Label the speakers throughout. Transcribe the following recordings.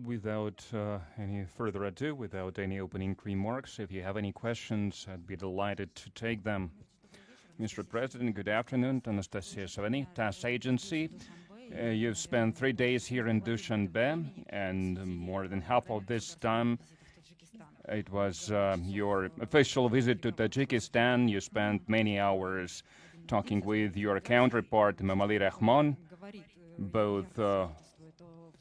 Speaker 1: Without any further ado, without any opening remarks, if you have any questions, I'd be delighted to take them. Mr. President, good afternoon. Anastasia Savani, TASS Agency. You've spent 3 days here in Dushanbe, and more than half of this time it was your official visit to Tajikistan. You spent many hours talking with your counterpart, Mamali Rahman, both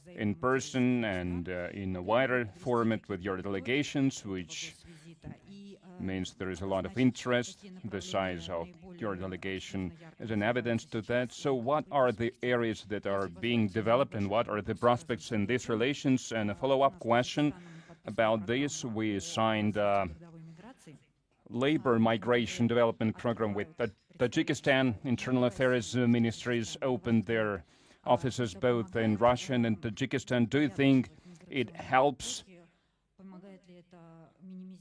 Speaker 1: in person and in a wider format with your delegations, which means there is a lot of interest. The size of your delegation is an evidence to that. So what are the areas that are being developed and what are the prospects in these relations? And a follow-up question about this, we signed a labor migration development program with Tajikistan. Internal Affairs ministries opened their offices both in Russia and in Tajikistan. Do you think it helps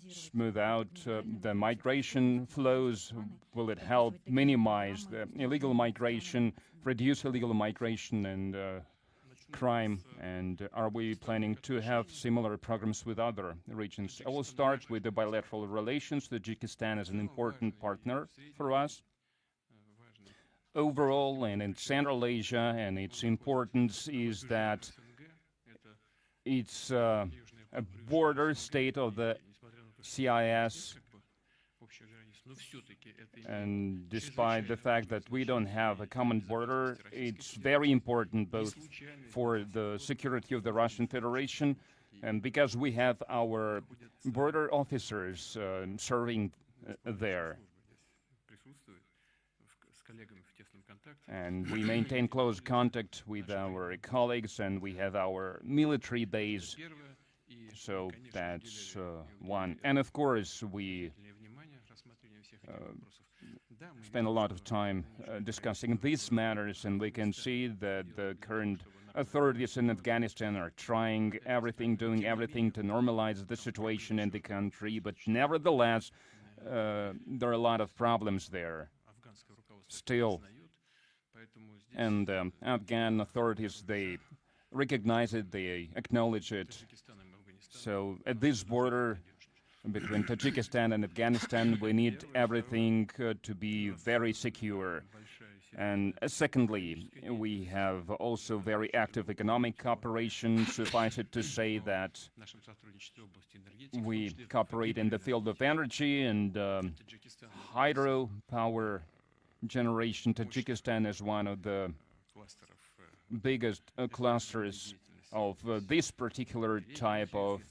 Speaker 1: smooth out the migration flows? Will it help minimize the illegal migration, reduce illegal migration and crime? And are we planning to have similar programs with other regions? I will start with the bilateral relations. Tajikistan is an important partner for us overall and in Central Asia, and its importance is that it's a border state of the CIS, and despite the fact that we don't have a common border, it's very important both for the security of the Russian Federation and because we have our border officers serving there. And we maintain close contact with our colleagues, and we have our military base. So that's one. And of course, we spend a lot of time discussing these matters, and we can see that the current authorities in Afghanistan are trying everything, doing everything to normalize the situation in the country. But nevertheless, there are a lot of problems there still. And the Afghan authorities, they recognize it, they acknowledge it. So at this border between Tajikistan and Afghanistan, we need everything to be very secure. And secondly, we have also very active economic cooperation. Suffice it to say that we cooperate in the field of energy and hydropower generation. Tajikistan is one of the biggest clusters of this particular type of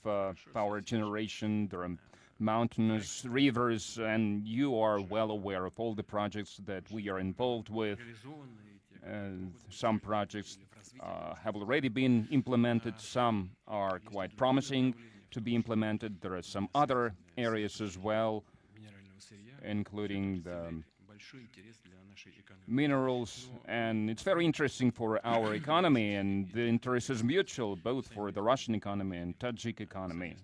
Speaker 1: power generation. There are mountainous rivers, and you are well aware of all the projects that we are involved with. Some projects have already been implemented, some are quite promising to be implemented. There are some other areas as well, including the minerals, and it's very interesting for our economy, and the interest is mutual, both for the Russian economy and Tajik economy.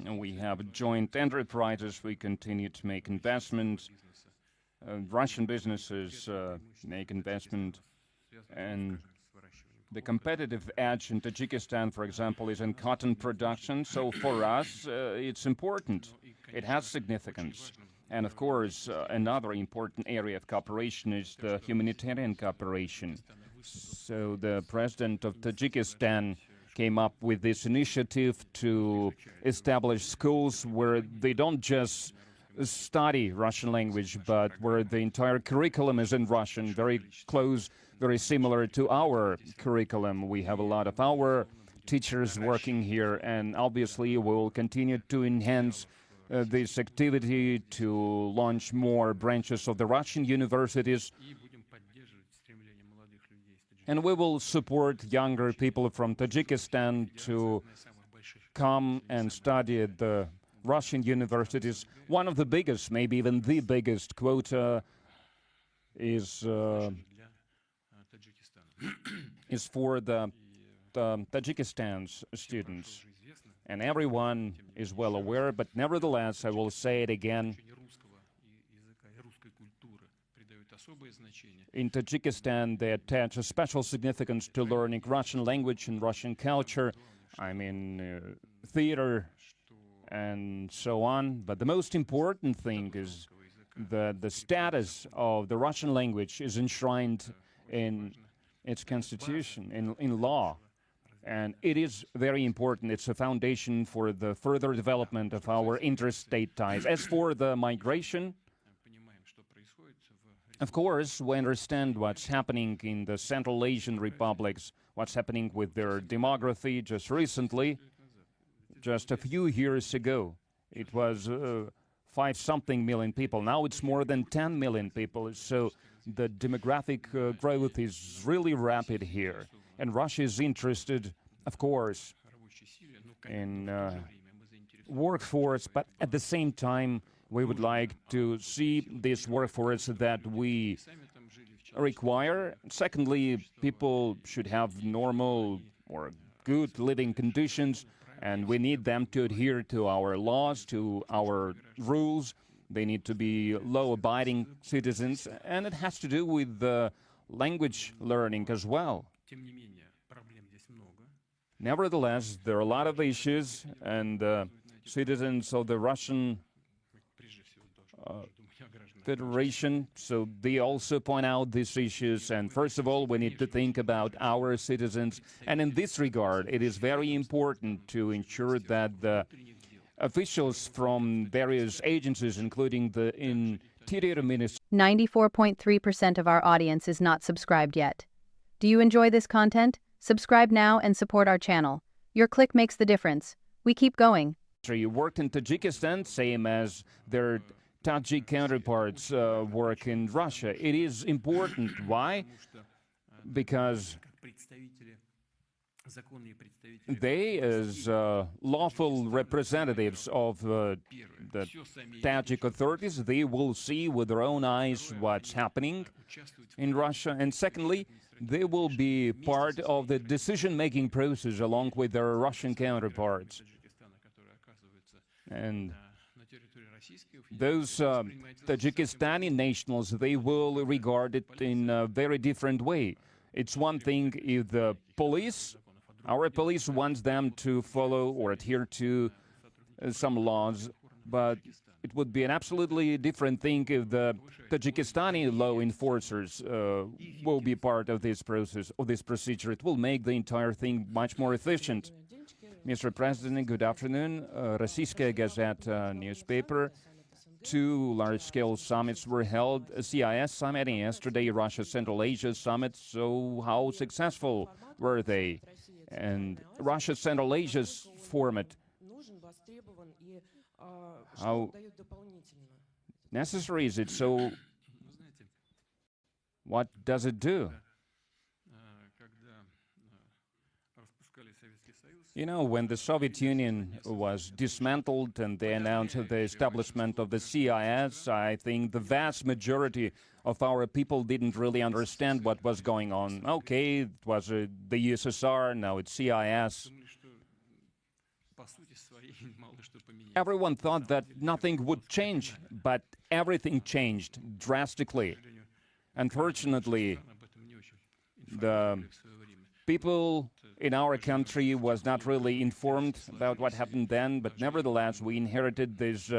Speaker 1: And we have joint enterprises, we continue to make investments, Russian businesses make investment, and the competitive edge in Tajikistan, for example, is in cotton production, so for us it's important, it has significance. And of course, another important area of cooperation is the humanitarian cooperation. So the president of Tajikistan came up with this initiative to establish schools where they don't just study Russian language, but where the entire curriculum is in Russian, very close, very similar to our curriculum. We have a lot of our teachers working here, and obviously we will continue to enhance this activity to launch more branches of the Russian universities. And we will support younger people from Tajikistan to come and study at the Russian universities. One of the biggest, maybe even the biggest quota is for the Tajikistan's students. And everyone is well aware, but nevertheless, I will say it again, In Tajikistan, they attach a special significance to learning Russian language and Russian culture, I mean, theater and so on. But the most important thing is that the status of the Russian language is enshrined in its constitution, in law. And it is very important. It's a foundation for the further development of our interstate ties. As for the migration, of course, we understand what's happening in the Central Asian republics, what's happening with their demography. Just recently, just a few years ago, it was 5-something million people. Now it's more than 10 million people. So the demographic growth is really rapid here. And Russia is interested, of course, in workforce, but at the same time, we would like to see this workforce that we require. Secondly, people should have normal or good living conditions, and we need them to adhere to our laws, to our rules. They need to be law-abiding citizens, and it has to do with language learning as well. Nevertheless, there are a lot of issues, and citizens of the Russian Federation, so they also point out these issues. And first of all, we need to think about our citizens. And in this regard, it is very important to ensure that the officials from various agencies, including the Interior Ministry,
Speaker 2: 94.3% of our audience is not subscribed yet. Do you enjoy this content? Subscribe now and support our channel. Your click makes the difference. We keep going.
Speaker 1: worked in Tajikistan, same as their Tajik counterparts work in Russia. It is important. Why? Because they, as lawful representatives of the Tajik authorities, they will see with their own eyes what's happening in Russia. And secondly, they will be part of the decision-making process along with their Russian counterparts. And those Tajikistani nationals, they will regard it in a very different way. It's one thing if the police, our police wants them to follow or adhere to some laws, but it would be an absolutely different thing if the Tajikistani law enforcers will be part of this process, of this procedure. It will make the entire thing much more efficient. Mr. President, good afternoon. Российская Gazette newspaper. 2 large-scale summits were held, a CIS Summit and yesterday Russia Central Asia Summit. So how successful were they? And Russia Central Asia's format, how necessary is it? So what does it do? You know, when the Soviet Union was dismantled and they announced the establishment of the CIS, I think the vast majority of our people didn't really understand what was going on. Okay, it was the USSR, now it's CIS. Everyone thought that nothing would change, but everything changed drastically. Unfortunately, the people in our country was not really informed about what happened then, but nevertheless, we inherited this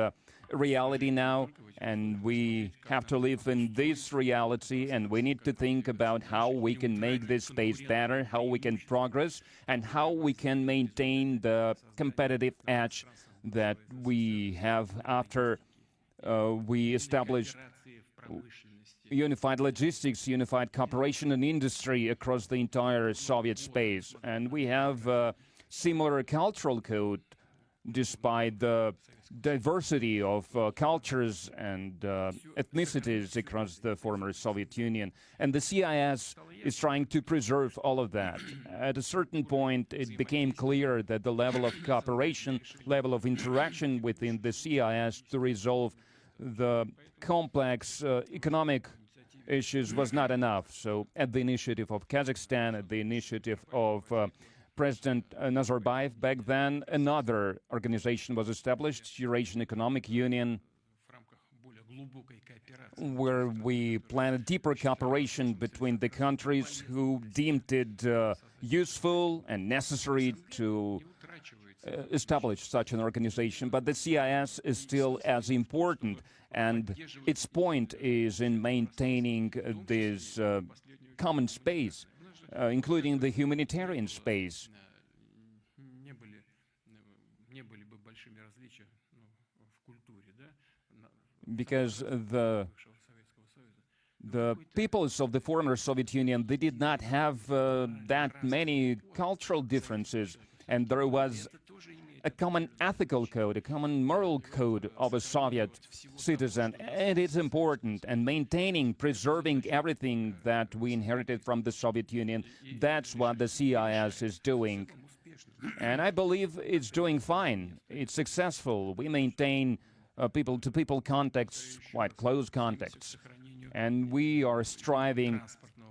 Speaker 1: reality now, and we have to live in this reality, and we need to think about how we can make this space better, how we can progress, and how we can maintain the competitive edge that we have after we established unified logistics, unified cooperation and industry across the entire Soviet space. And we have a similar cultural code despite the diversity of cultures and ethnicities across the former Soviet Union. And the CIS is trying to preserve all of that. At a certain point, it became clear that the level of cooperation, level of interaction within the CIS to resolve the complex economic issues was not enough. So at the initiative of Kazakhstan, at the initiative of President Nazarbayev back then, another organization was established, Eurasian Economic Union, where we plan a deeper cooperation between the countries who deemed it useful and necessary to establish such an organization. But the CIS is still as important, and its point is in maintaining this common space, including the humanitarian space. Because the peoples of the former Soviet Union, they did not have that many cultural differences, and there was a common ethical code, a common moral code of a Soviet citizen, and it's important. And maintaining, preserving everything that we inherited from the Soviet Union, that's what the CIS is doing. And I believe it's doing fine. It's successful. We maintain people-to-people contacts, quite close contacts. And we are striving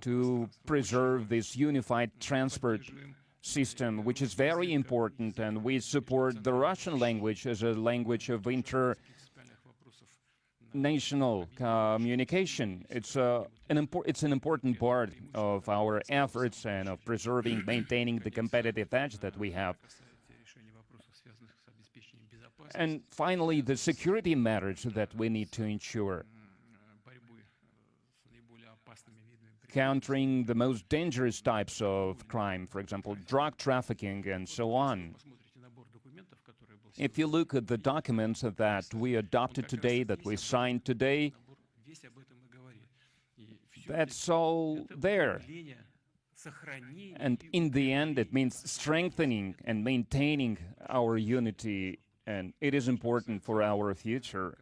Speaker 1: to preserve this unified transport system, which is very important, and we support the Russian language as a language of international communication. It's an important part of our efforts and of preserving, maintaining the competitive edge that we have. And finally, the security matters that we need to ensure. Countering the most dangerous types of crime, for example, drug trafficking and so on. If you look at the documents that we adopted today, that we signed today, that's all there. And in the end, it means strengthening and maintaining our unity, and it is important for our future.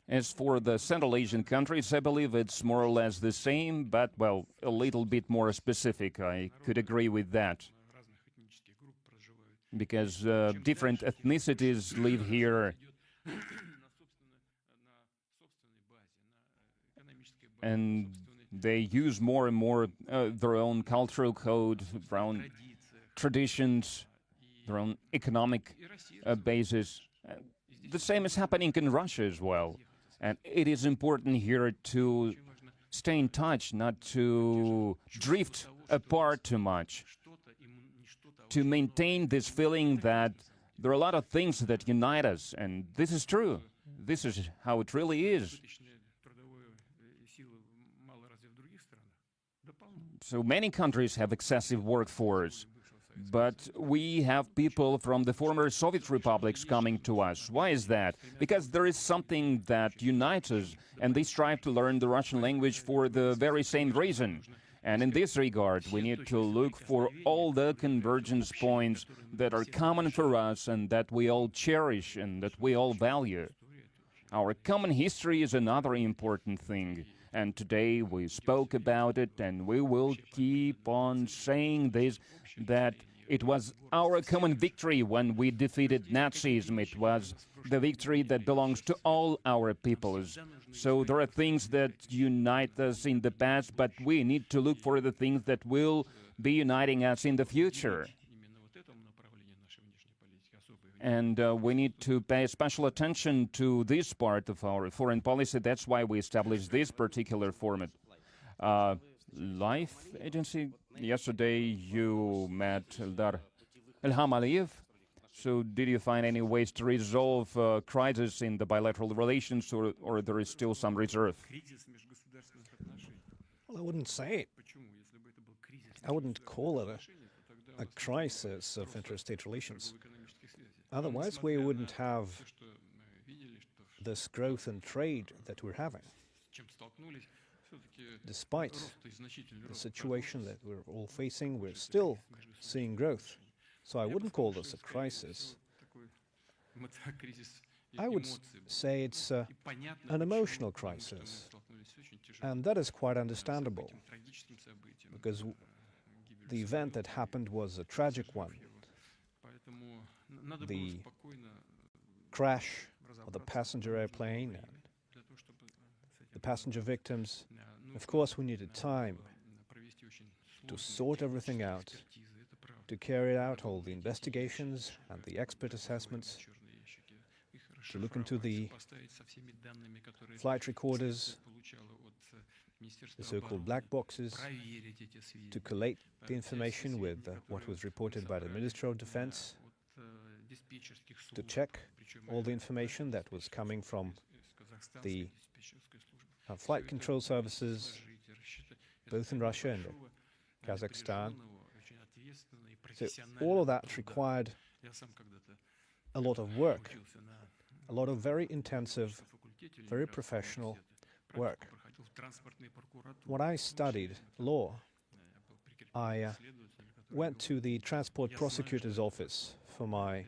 Speaker 1: As for the Central Asian countries, I believe it's more or less the same, but, well, a little bit more specific. I could agree with that. Because different ethnicities live here. And they use more and more their own cultural code, their own traditions, their own economic basis. The same is happening in Russia as well. And it is important here to stay in touch, not to drift apart too much, to maintain this feeling that there are a lot of things that unite us, and this is true. This is how it really is. So many countries have excessive workforce, but we have people from the former Soviet republics coming to us. Why is that? Because there is something that unites us, and they strive to learn the Russian language for the very same reason. And in this regard, we need to look for all the convergence points that are common for us and that we all cherish and that we all value. Our common history is another important thing. And today we spoke about it, and we will keep on saying this, that it was our common victory when we defeated Nazism. It was the victory that belongs to all our peoples. So there are things that unite us in the past, but we need to look for the things that will be uniting us in the future. And we need to pay special attention to this part of our foreign policy. That's why we established this particular format. Life Agency, yesterday you met Ilham Aliyev. So did you find any ways to resolve crisis in the bilateral relations, or there is still some reserve?
Speaker 3: Well, I wouldn't say it. I wouldn't call it a crisis of interstate relations. Otherwise, we wouldn't have this growth in trade that we're having. Despite the situation that we're all facing, we're still seeing growth. So I wouldn't call this a crisis. I would say it's an emotional crisis. And that is quite understandable, because the event that happened was a tragic one. The crash of the passenger airplane and the passenger victims. Of course, we needed time to sort everything out, to carry out all the investigations and the expert assessments. to look into the flight recorders, the so-called black boxes, to collate the information with what was reported by the Ministry of Defense, to check all the information that was coming from the flight control services, both in Russia and Kazakhstan. So all of that required a lot of work, a lot of very intensive, very professional work. When I studied law, I went to the Transport Prosecutor's Office for my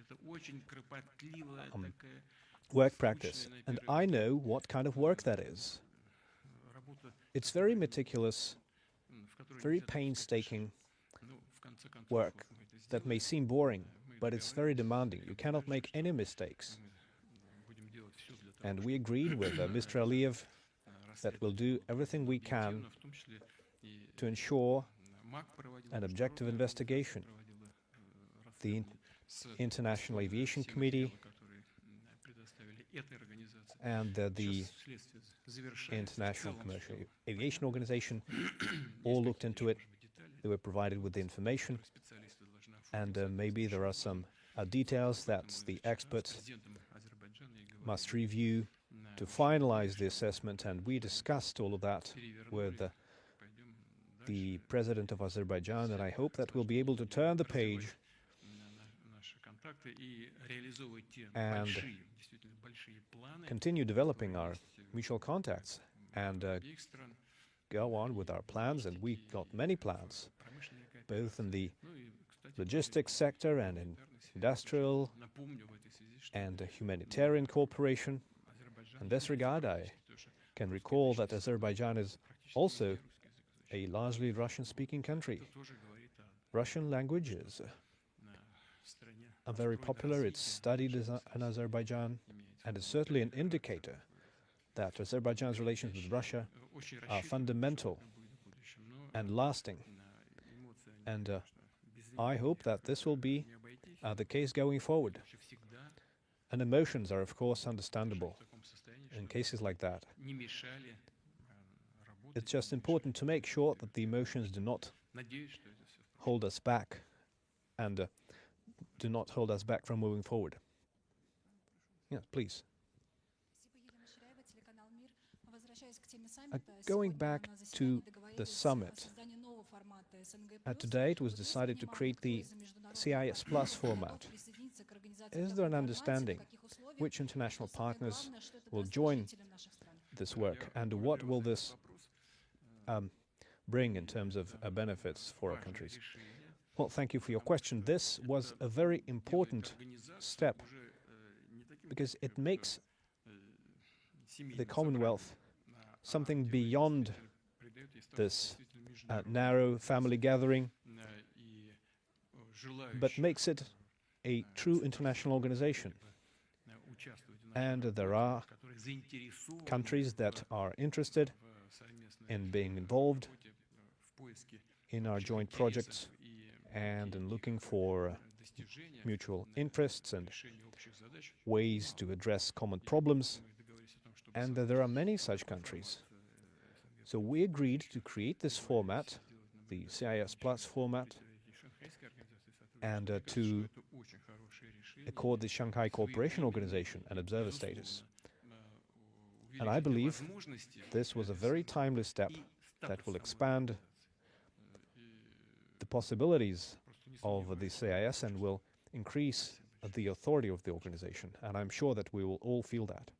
Speaker 3: work practice, and I know what kind of work that is. It's very meticulous, very painstaking work that may seem boring, but it's very demanding. You cannot make any mistakes. And we agreed with Mr. Aliyev that we'll do everything we can to ensure an objective investigation. The International Aviation Committee and the International Commercial Aviation Organization all looked into it. They were provided with the information, and maybe there are some details that the experts must review to finalize the assessment, and we discussed all of that with the President of Azerbaijan, and I hope that we'll be able to turn the page and continue developing our mutual contacts and go on with our plans. And we've got many plans, both in the logistics sector and in industrial and humanitarian cooperation. In this regard, I can recall that Azerbaijan is also a largely Russian-speaking country. Russian language is very popular. It's studied in Azerbaijan, and is certainly an indicator that Azerbaijan's relations with Russia are fundamental and lasting. And I hope that this will be the case going forward. And emotions are, of course, understandable in cases like that. It's just important to make sure that the emotions do not hold us back and do not hold us back from moving forward. Yes, please. Going back to the summit, today it was decided to create the CIS Plus format. Is there an understanding which international partners will join this work, and what will this bring in terms of benefits for our countries? Well, thank you for your question. This was a very important step because it makes the Commonwealth something beyond this narrow family gathering, but makes it a true international organization. And there are countries that are interested in being involved in our joint projects and in looking for mutual interests and ways to address common problems. And there are many such countries. So we agreed to create this format, the CIS Plus format, and to accord the Shanghai Cooperation Organization an observer status. And I believe this was a very timely step that will expand the possibilities of the CIS and will increase the authority of the organization. And I'm sure that we will all feel that.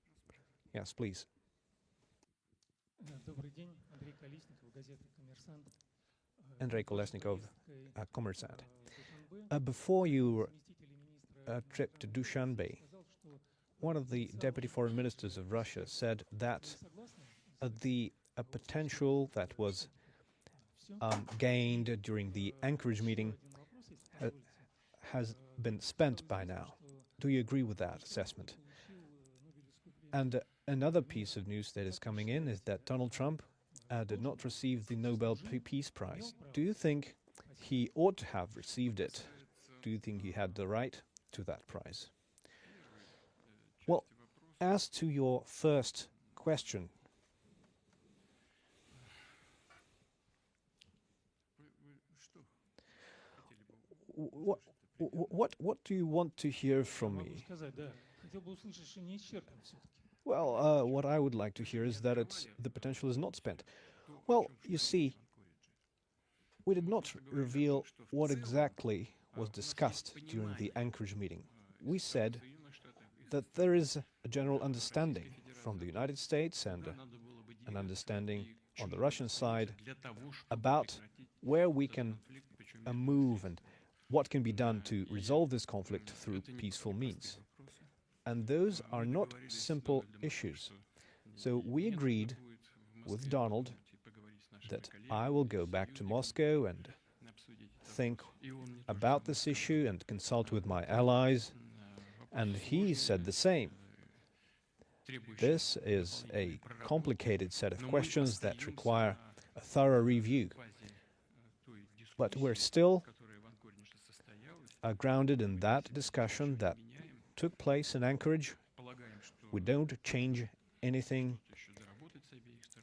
Speaker 3: Yes, please. Andrei Kolesnikov, Kommersant. Before your trip to Dushanbe, one of the deputy foreign ministers of Russia said that the potential that was gained during the Anchorage meeting has been spent by now. Do you agree with that assessment? And another piece of news that is coming in is that Donald Trump did not receive the Nobel Peace Prize. Do you think he ought to have received it? Do you think he had the right to that prize? Well, As to your first question, what do you want to hear from me? Well, what I would like to hear is that the potential is not spent. Well, you see, we did not reveal what exactly was discussed during the Anchorage meeting. We said that there is a general understanding from the United States and an understanding on the Russian side about where we can move and what can be done to resolve this conflict through peaceful means. And those are not simple issues. So we agreed with Donald that I will go back to Moscow and think about this issue and consult with my allies, and he said the same. This is a complicated set of questions that require a thorough review. But we're still grounded in that discussion that took place in Anchorage. We don't change anything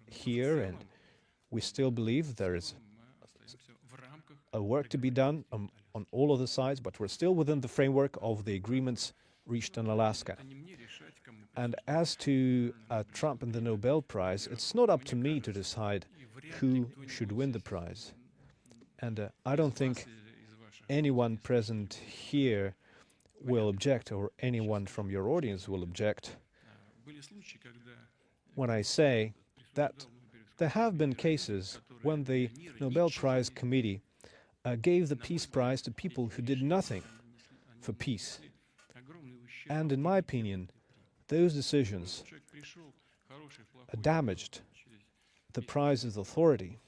Speaker 3: here, and we still believe there is a work to be done on all of the sides, but we're still within the framework of the agreements reached in Alaska. And as to Trump and the Nobel Prize, it's not up to me to decide who should win the prize. And I don't think anyone present here will object, or anyone from your audience will object, when I say that there have been cases when the Nobel Prize Committee gave the Peace Prize to people who did nothing for peace. And in my opinion, those decisions damaged the prize's authority.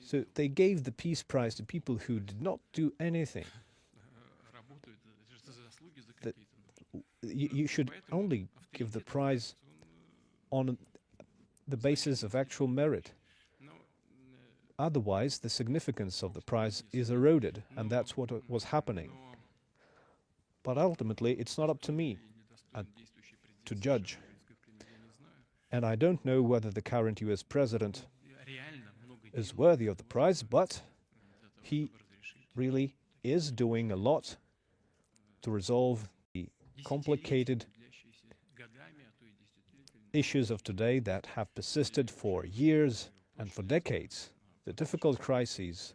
Speaker 3: So they gave the Peace Prize to people who did not do anything. That you should only give the prize on the basis of actual merit. Otherwise, the significance of the prize is eroded, and that's what was happening. But ultimately, it's not up to me to judge. And I don't know whether the current US president is worthy of the prize, but he really is doing a lot to resolve the complicated issues of today that have persisted for years and for decades, the difficult crises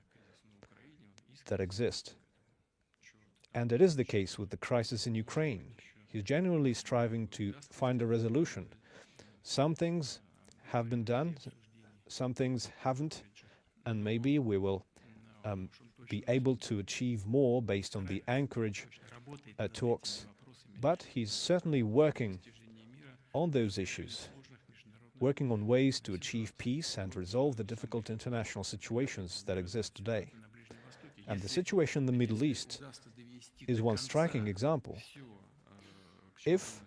Speaker 3: that exist. And it is the case with the crisis in Ukraine. He's genuinely striving to find a resolution. Some things have been done, some things haven't, and maybe we will be able to achieve more based on the Anchorage talks. But he's certainly working on those issues, working on ways to achieve peace and resolve the difficult international situations that exist today. And the situation in the Middle East is one striking example. If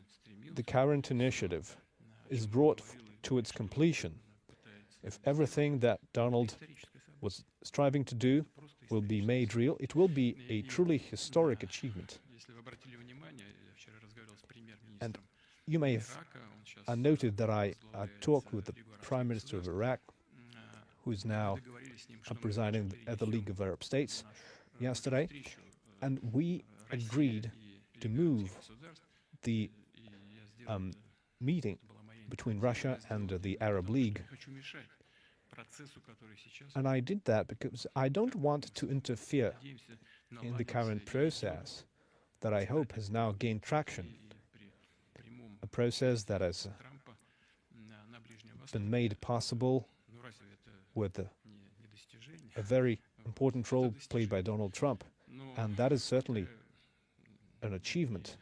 Speaker 3: the current initiative is brought to its completion, if everything that Donald was striving to do will be made real, it will be a truly historic achievement. And you may have noted that I talked with the Prime Minister of Iraq, who is now presiding at the League of Arab States, yesterday, and we agreed to move the meeting between Russia and the Arab League. And I did that because I don't want to interfere in the current process that I hope has now gained traction, a process that has been made possible with a very important role played by Donald Trump, and that is certainly an achievement.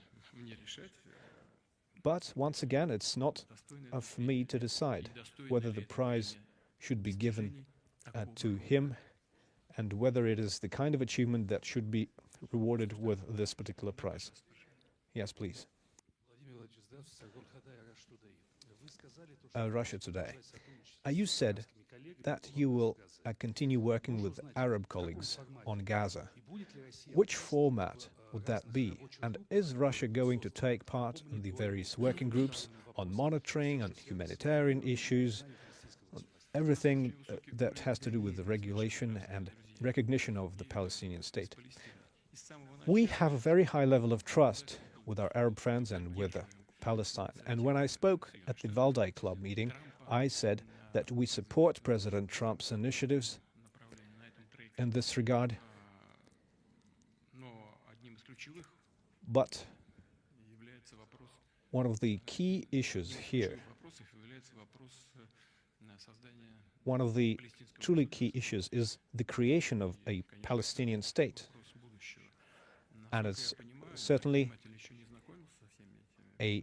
Speaker 3: But once again, it's not for me to decide whether the prize should be given to him and whether it is the kind of achievement that should be rewarded with this particular prize. Yes, please. Russia Today. You said that you will continue working with Arab colleagues on Gaza. Which format would that be? And is Russia going to take part in the various working groups on monitoring, on humanitarian issues, on everything that has to do with the regulation and recognition of the Palestinian state? We have a very high level of trust with our Arab friends and with Palestine. And when I spoke at the Valdai Club meeting, I said that we support President Trump's initiatives in this regard, but one of the key issues here, one of the truly key issues is the creation of a Palestinian state. And it's certainly a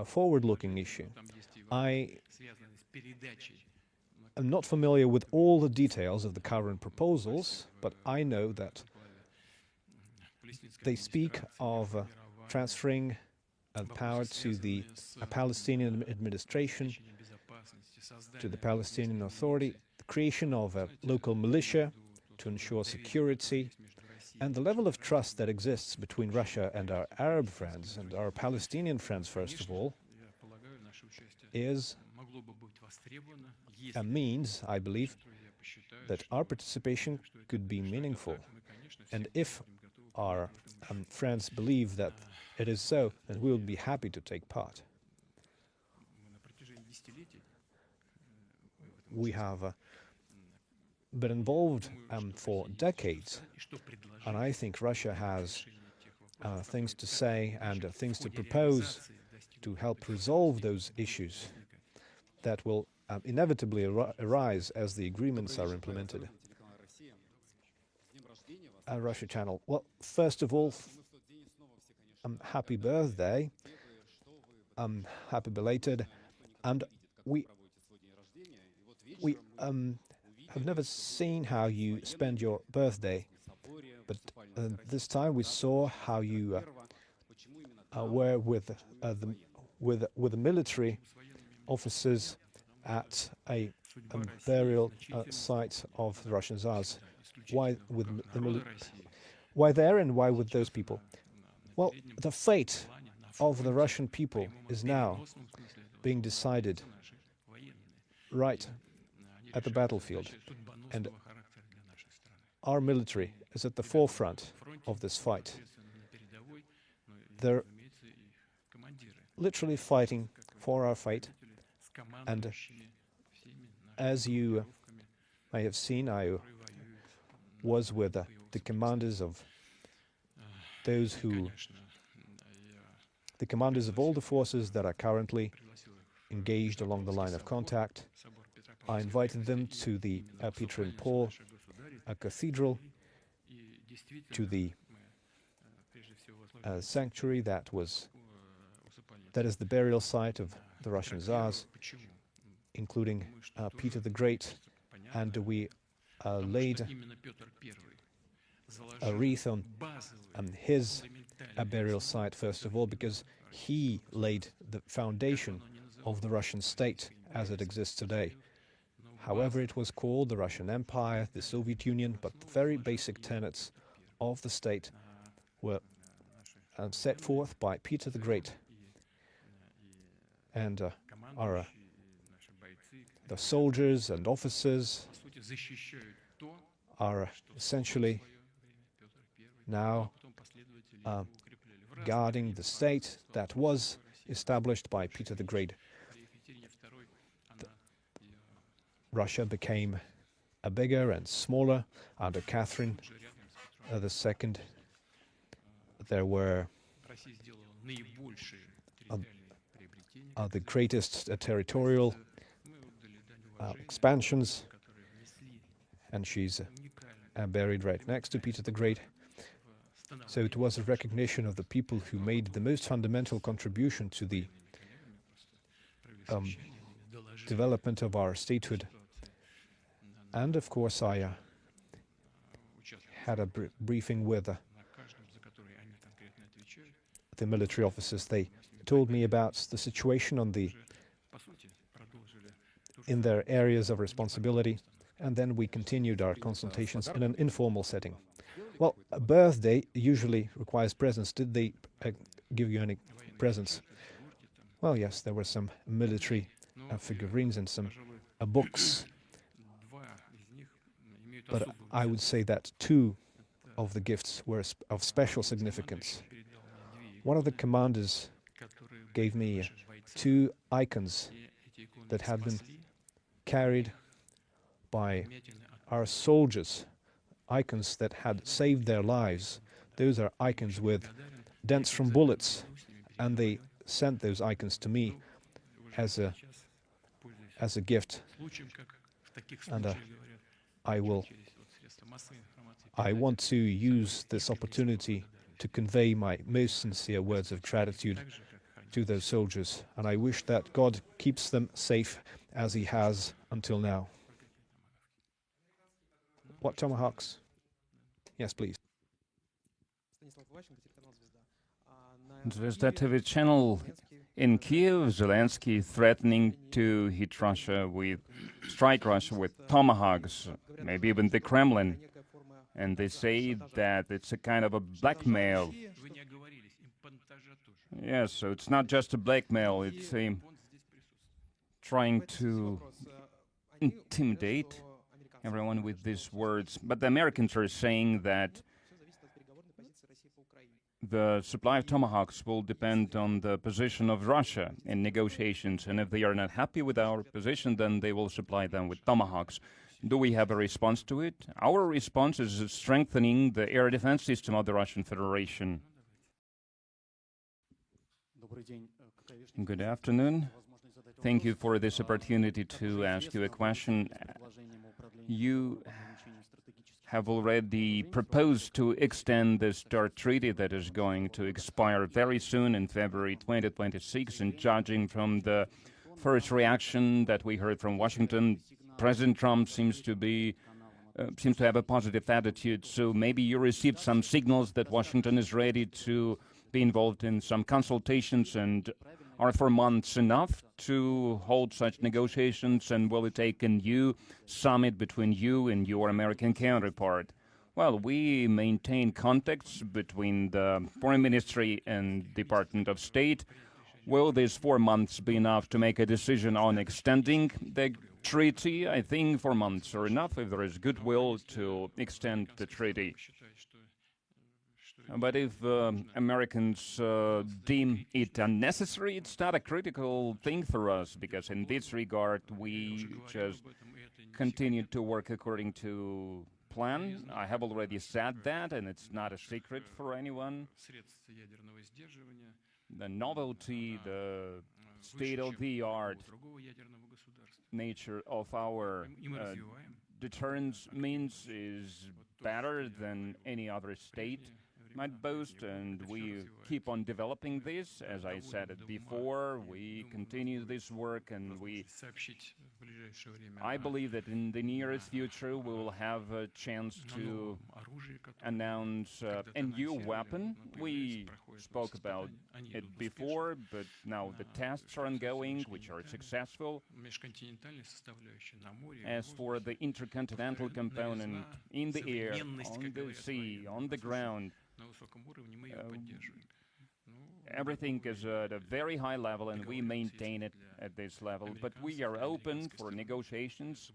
Speaker 3: forward-looking issue. I am not familiar with all the details of the current proposals, but I know that they speak of transferring power to the Palestinian administration, to the Palestinian Authority, the creation of a local militia to ensure security, and the level of trust that exists between Russia and our Arab friends, and our Palestinian friends first of all, is a means, I believe, that our participation could be meaningful. And if our friends believe that it is so, then we will be happy to take part. We have been involved for decades, and I think Russia has things to say and things to propose to help resolve those issues that will inevitably arise as the agreements are implemented. Russia Channel. Well, first of all, happy birthday, happy belated, and we have never seen how you spend your birthday, but this time we saw how you were with the military officers at a burial site of the Russian Tsars. Why there and why with those people? Well, the fate of the Russian people is now being decided right at the battlefield, and our military is at the forefront of this fight. They're literally fighting for our fate, and as you may have seen, I was with the commanders of those who, the commanders of all the forces that are currently engaged along the line of contact. I invited them to the Peter and Paul Cathedral, to the sanctuary that is the burial site of the Russian Tsars, including Peter the Great, and we laid a wreath on his burial site, first of all, because he laid the foundation of the Russian state as it exists today. However it was called, the Russian Empire, the Soviet Union, but the very basic tenets of the state were set forth by Peter the Great. And the soldiers and officers are essentially now guarding the state that was established by Peter the Great. Russia became bigger and smaller under Catherine II. There were the greatest territorial expansions, and she's buried right next to Peter the Great. So it was a recognition of the people who made the most fundamental contribution to the development of our statehood. And of course I had a briefing with the military officers. They told me about the situation in their areas of responsibility. and then we continued our consultations in an informal setting. Well, a birthday usually requires presents. Did they give you any presents? Well, yes, there were some military figurines and some books, but I would say that two of the gifts were of special significance. One of the commanders gave me two icons that had been carried by our soldiers, icons that had saved their lives. Those are icons with dents from bullets, and they sent those icons to me as a gift. And I want to use this opportunity to convey my most sincere words of gratitude to those soldiers, and I wish that God keeps them safe as He has until now. What tomahawks? Yes, please.
Speaker 1: Zvezda TV channel in Kiev, Zelensky threatening to hit Russia strike Russia with tomahawks, maybe even the Kremlin. And they say that it's a kind of a blackmail. Yes, so it's not just a blackmail, it's trying to intimidate everyone with these words. But the Americans are saying that the supply of tomahawks will depend on the position of Russia in negotiations, and if they are not happy with our position, then they will supply them with tomahawks. Do we have a response to it? Our response is strengthening the air defense system of the Russian Federation. Good afternoon. Thank you for this opportunity to ask you a question. You have already proposed to extend the START treaty that is going to expire very soon in February 2026, and judging from the first reaction that we heard from Washington, President Trump seems to have a positive attitude. So maybe you received some signals that Washington is ready to be involved in some consultations, and are 4 months enough to hold such negotiations, and will it take a new summit between you and your American counterpart? Well, we maintain contacts between the Foreign Ministry and Department of State. Will these 4 months be enough to make a decision on extending the treaty? I think 4 months are enough if there is goodwill to extend the treaty. But if Americans deem it unnecessary, it's not a critical thing for us, because in this regard we just continue to work according to plan. I have already said that, and it's not a secret for anyone. The novelty, the state-of-the-art nature of our deterrence means is better than any other state might boast, and we keep on developing this. As I said it before, we continue this work, and I believe that in the nearest future we will have a chance to announce a new weapon. We spoke about it before, but now the tests are ongoing, which are successful. As for the intercontinental component, in the air, on the sea, on the ground, everything is at a very high level, and we maintain it at this level. But we are open for negotiations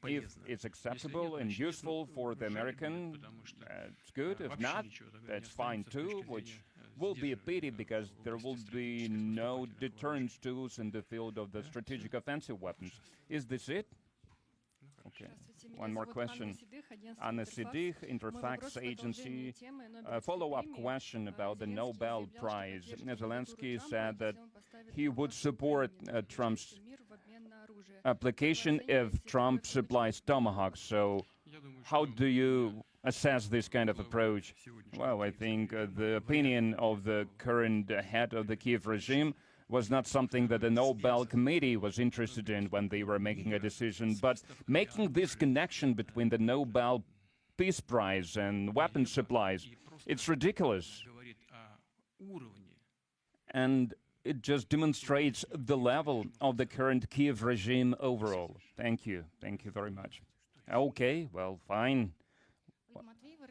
Speaker 1: if it's acceptable and useful for the American. It's good. If not, that's fine too, which will be a pity, because there will be no deterrence tools in the field of the strategic offensive weapons. Is this it? Okay. One more question. Anna Sidich, Interfax Agency. A follow-up question about the Nobel Prize. Zelensky said that he would support Trump's application if Trump supplies tomahawks. So how do you assess this kind of approach? Well, I think the opinion of the current head of the Kiev regime was not something that the Nobel Committee was interested in when they were making a decision, but making this connection between the Nobel Peace Prize and weapons supplies, it's ridiculous. And it just demonstrates the level of the current Kiev regime overall. Thank you. Thank you very much. Okay, well, fine.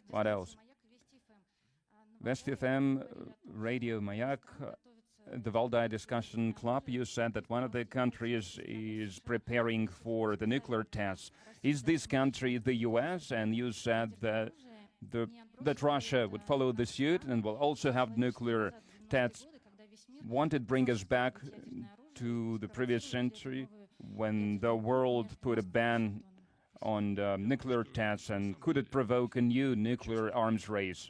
Speaker 1: What else? West FM, Radio Mayak, the Valdai Discussion Club, you said that one of the countries is preparing for the nuclear tests. Is this country the US? And you said that that Russia would follow the suit and will also have nuclear tests. Won't it bring us back to the previous century when the world put a ban on nuclear tests, and could it provoke a new nuclear arms race?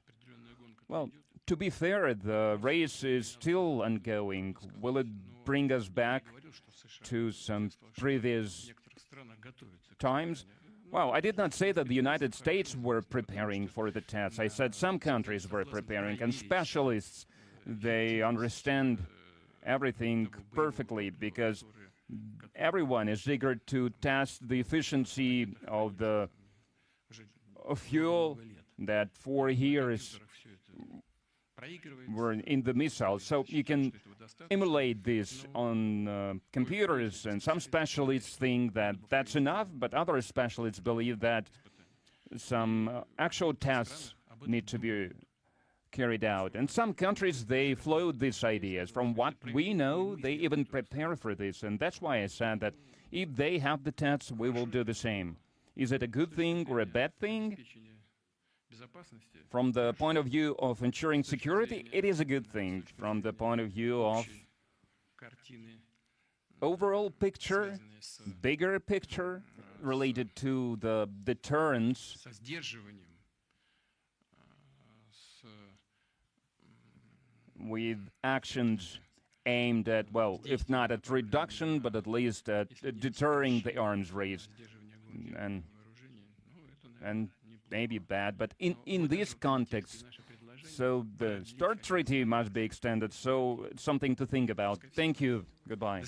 Speaker 1: Well, to be fair, the race is still ongoing. Will it bring us back to some previous times? Well, I did not say that the United States were preparing for the tests. I said some countries were preparing, and specialists, they understand everything perfectly because everyone is eager to test the efficiency of the fuel that for years were in the missiles. So you can emulate this on computers, and some specialists think that that's enough, but other specialists believe that some actual tests need to be carried out. And some countries, they float these ideas. From what we know, they even prepare for this. And that's why I said that if they have the tests, we will do the same. Is it a good thing or a bad thing? From the point of view of ensuring security, it is a good thing. From the point of view of overall picture, bigger picture, related to the deterrence, with actions aimed at, well, if not at reduction, but at least at deterring the arms race. And maybe bad, but in this context, so the START treaty must be extended, so it's something to think about. Thank you. Goodbye.